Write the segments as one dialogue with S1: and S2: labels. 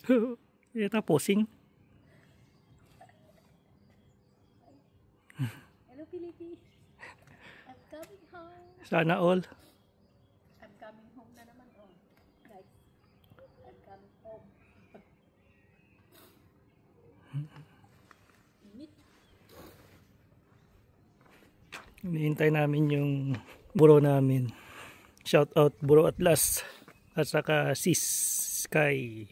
S1: Ito posing.
S2: Hello Philippines. I'm coming home.
S1: Sana all.
S2: I'm coming home na naman. Oh, guys. I'm coming home.
S1: Hinihintay namin yung buro namin. Shout out Buro Atlas at saka Sis Sky.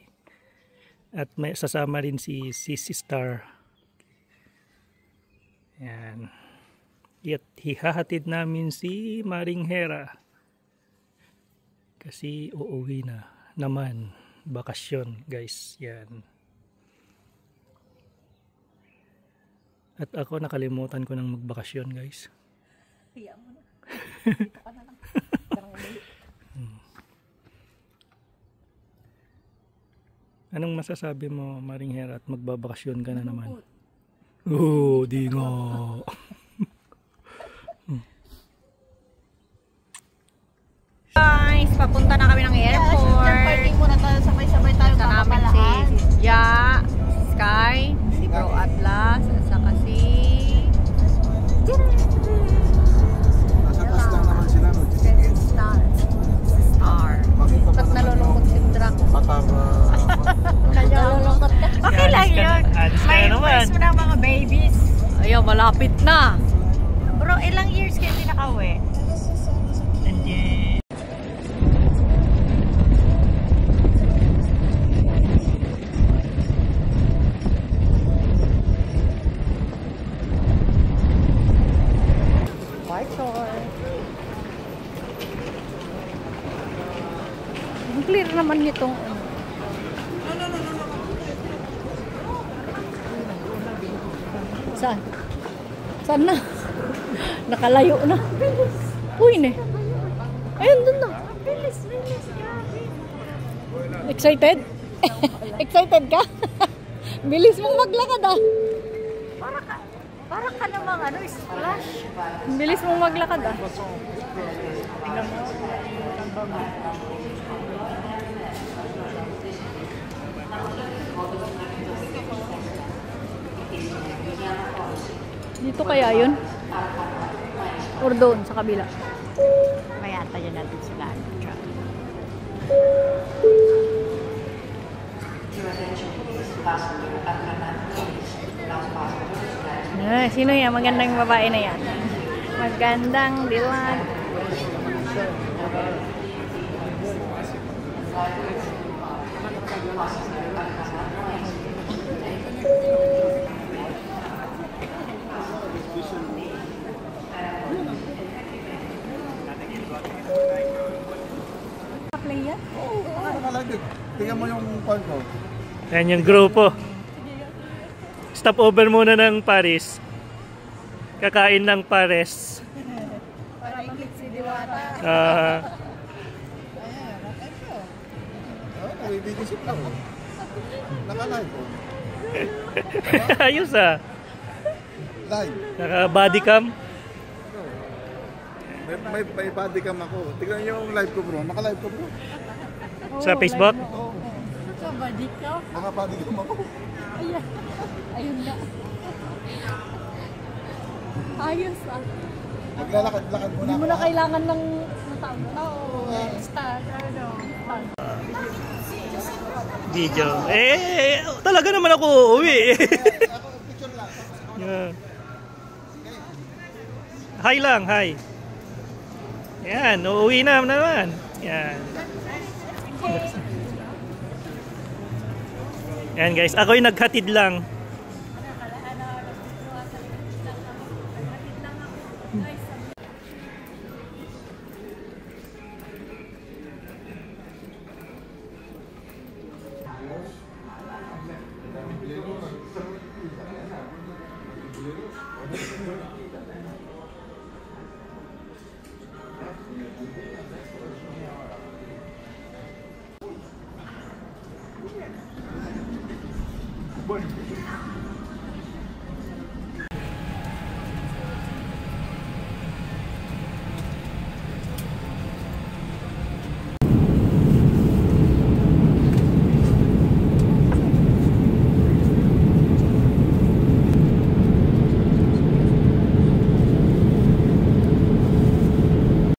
S1: At may sasama rin si Sis Star. Yan. At hihahatid namin si Maring Hera. Kasi uuwi na naman. Bakasyon guys. Yan. At ako nakalimutan ko ng magbakasyon guys.
S2: Hiya mo na. Dito ka na lang. Parang ulit.
S1: Anong masasabi mo Maring Hera at magbabakasyon ka na naman? Oo, di nga.
S3: Guys, papunta na kami ng airport.
S2: Parking muna tayo. Sabay-sabay tayo.
S3: Sa namin si Ja, Sky, si Bro Atlas, at saka si...
S4: Nasa taas lang naman sila, no?
S3: Star. Ba't nalulungkot si Draco?
S2: Nalulungkot ka.
S3: Okay lang yun.
S1: May
S3: May mo ng mga babies. Ayun, malapit na. Bro, ilang years kayo hindi nakauwi? Ang clear naman nitong Saan? Saan na? Nakalayo na. Uy, ne. Ayun, dun na. Excited? Excited ka? Bilis mong maglakad ah. Para ka namang ano, splash. Bilis mong maglakad ah. Tingnan mo. Dito kaya yun? Or doon sa kabila? Kaya tayo natin sila. Sino yan? Magandang babae na yan. Magandang dilag. Play yan?
S4: Tingnan mo yung pan ko.
S1: Yan yung grupo. Stop over muna ng Paris. Kakain ng Pares.
S2: Para ikit si Diwata.
S4: Nabibigisip ako. Naka-live ko.
S1: Ayos ah.
S4: Live.
S1: Naka body cam.
S4: May body cam ako. Tignan niyo yung live ko bro. Naka-live ko bro.
S1: Sa Facebook.
S4: Oo.
S2: Sa body ka?
S4: Naka-body cam ako.
S2: Ayan. Ayun na. Ayos ah.
S4: Maglalakad-lakad muna
S2: Hindi mo
S4: ako.
S2: na kailangan ng star. Ano?
S1: Video. Talaga naman ako uuwi.
S4: Ako picture lang.
S1: Yeah. Hi lang, hi. Yan, uuwi na naman. Yan. Yan guys, ako'y naghatid lang.
S4: Bueno.